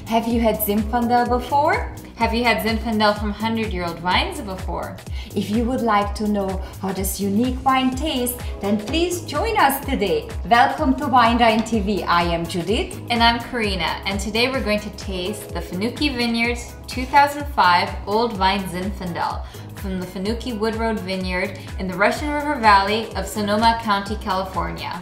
Have you had Zinfandel before? Have you had Zinfandel from 100-year-old vines before? If you would like to know how this unique wine tastes, then please join us today. Welcome to Wine Dine TV. I am Judith. And I'm Karina, and today we're going to taste the Fanucchi Vineyards 2005 Old Vine Zinfandel from the Fanucchi-Wood Road Vineyard in the Russian River Valley of Sonoma County, California.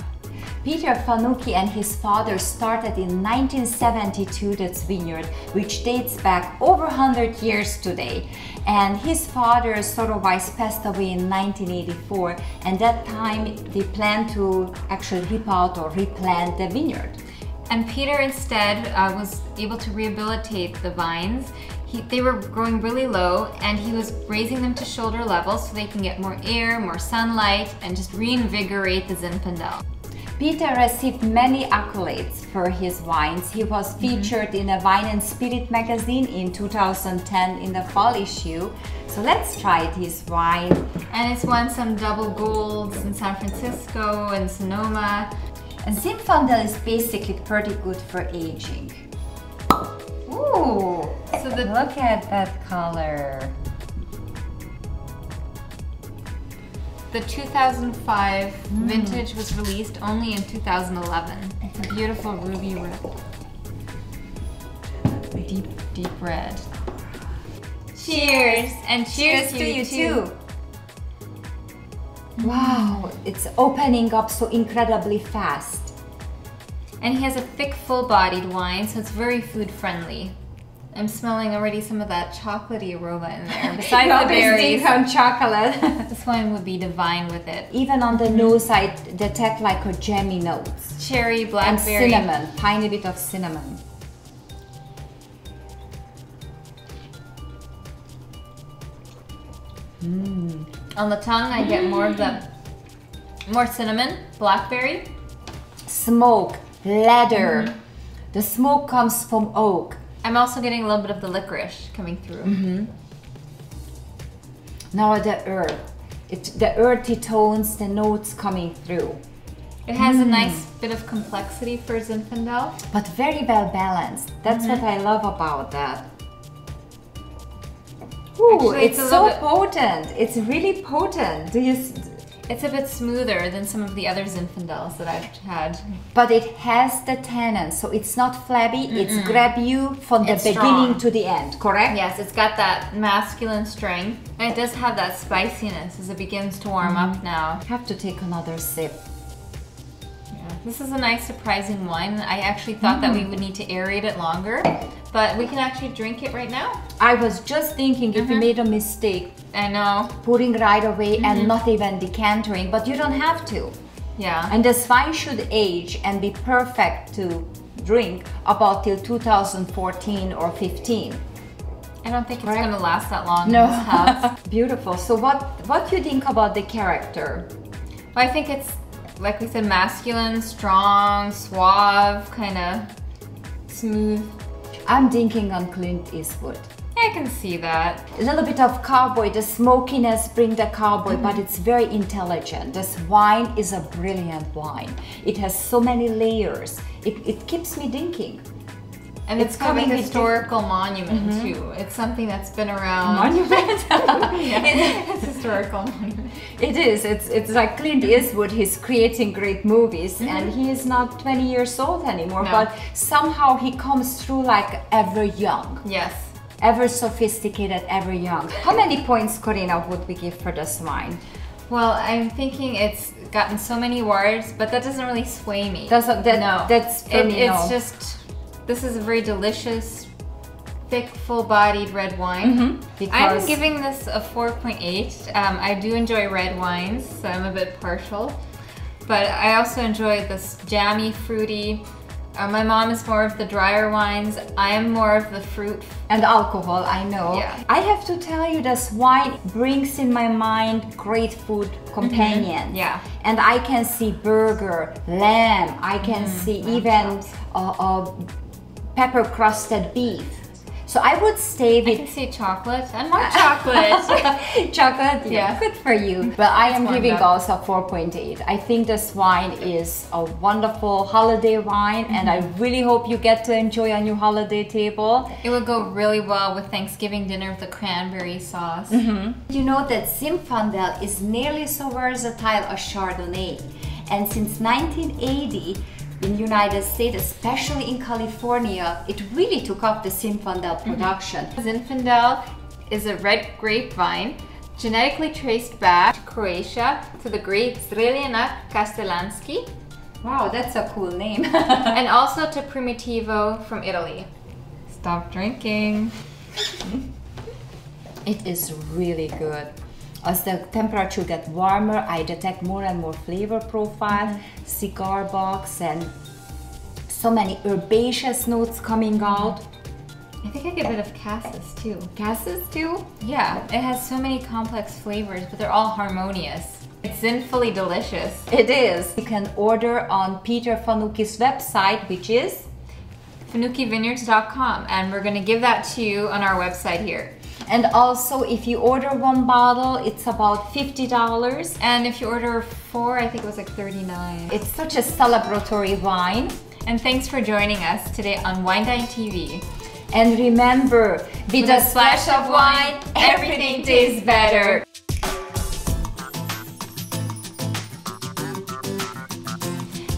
Peter Fanucchi and his father started in 1972 this vineyard, which dates back over 100 years today. And his father, Sorovais, passed away in 1984, and that time they planned to actually rip out or replant the vineyard. And Peter instead was able to rehabilitate the vines. They were growing really low, and he was raising them to shoulder level so they can get more air, more sunlight, and just reinvigorate the Zinfandel. Peter received many accolades for his wines. He was featured in a Wine and Spirit magazine in 2010 in the fall issue. So let's try this wine. And it's won some double golds in San Francisco and Sonoma. And Zinfandel is basically pretty good for aging. Ooh, so look at that color. The 2005 vintage was released only in 2011. It's a beautiful ruby red. Deep red. Cheers! And cheers to you too! Wow, it's opening up so incredibly fast. And he has a thick, full-bodied wine, so it's very food-friendly. I'm smelling already some of that chocolatey aroma in there. Besides the berries, on chocolate. This wine would be divine with it. Even on the nose, I detect like a jammy notes. Cherry, blackberry. And cinnamon, tiny bit of cinnamon. On the tongue, I get more cinnamon, blackberry. Smoke, leather. The smoke comes from oak. I'm also getting a little bit of the licorice coming through. Now the earth. The earthy tones, the notes coming through. It has a nice bit of complexity for Zinfandel. But very well balanced. That's what I love about that. Ooh, Actually, it's so potent. It's really potent. It's a bit smoother than some of the other Zinfandels that I've had. But it has the tannin, so it's not flabby. It's grab you from the beginning to the end, correct? Yes, it's got that masculine strength. And it does have that spiciness as it begins to warm up now. Have to take another sip. Yeah, this is a nice surprising wine. I actually thought that we would need to aerate it longer, but we can actually drink it right now. I was just thinking if you made a mistake, I know. pouring right away and not even decanting, but you don't have to. Yeah. And this wine should age and be perfect to drink about till 2014 or 15. I don't think it's going to last that long. No. In this house. Beautiful. So what do you think about the character? Well, I think it's, like we said, masculine, strong, suave, kind of smooth. I'm thinking on Clint Eastwood. I can see that. A little bit of cowboy, the smokiness brings the cowboy, but it's very intelligent. This wine is a brilliant wine. It has so many layers. It keeps me thinking. And it's kind of a historical monument too. It's something that's been around. Monument? It's a historical monument. It is. It's like Clint Eastwood. He's creating great movies, and he is not 20 years old anymore. No. But somehow he comes through like ever young. Yes. Ever sophisticated, ever young. How many points, Corina, would we give for this wine? Well, I'm thinking it's gotten so many awards, but that doesn't really sway me. No. That's for me, it's just, this is a very delicious, thick, full-bodied red wine. I'm giving this a 4.8. I do enjoy red wines, so I'm a bit partial. But I also enjoy this jammy, fruity. My mom is more of the drier wines. I am more of the fruit. And alcohol, I know. Yeah. I have to tell you, this wine brings in my mind great food companions. Yeah. And I can see burger, lamb. I can see even pepper crusted beef. So I would stay with... I can see chocolate and more chocolate. Chocolate, yeah. Good for you. But I am giving up. also 4.8. I think this wine is a wonderful holiday wine, and I really hope you get to enjoy on your holiday table. It would go really well with Thanksgiving dinner with the cranberry sauce. You know that Zinfandel is nearly so versatile as Chardonnay. And since 1980, in the United States, especially in California, it really took off the Zinfandel production. Zinfandel is a red grape vine genetically traced back to Croatia to the great Zreljenak Kastelanski. Wow, that's a cool name. And also to Primitivo from Italy. Stop drinking. It is really good. As the temperature gets warmer, I detect more and more flavor profile, cigar box, and so many herbaceous notes coming out. I think I get a bit of cassis too. Cassis too? Yeah, it has so many complex flavors, but they're all harmonious. It's zinfully delicious. It is. You can order on Peter Fanucchi's website, which is Fanucchi-Vineyards.com, and we're going to give that to you on our website here. And also, if you order one bottle, it's about $50. And if you order 4, I think it was like $39. It's such a celebratory wine. And thanks for joining us today on Wine Dine TV. And remember, with a splash of wine, everything tastes better.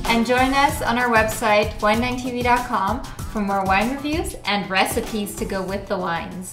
And join us on our website, winedinetv.com, for more wine reviews and recipes to go with the wines.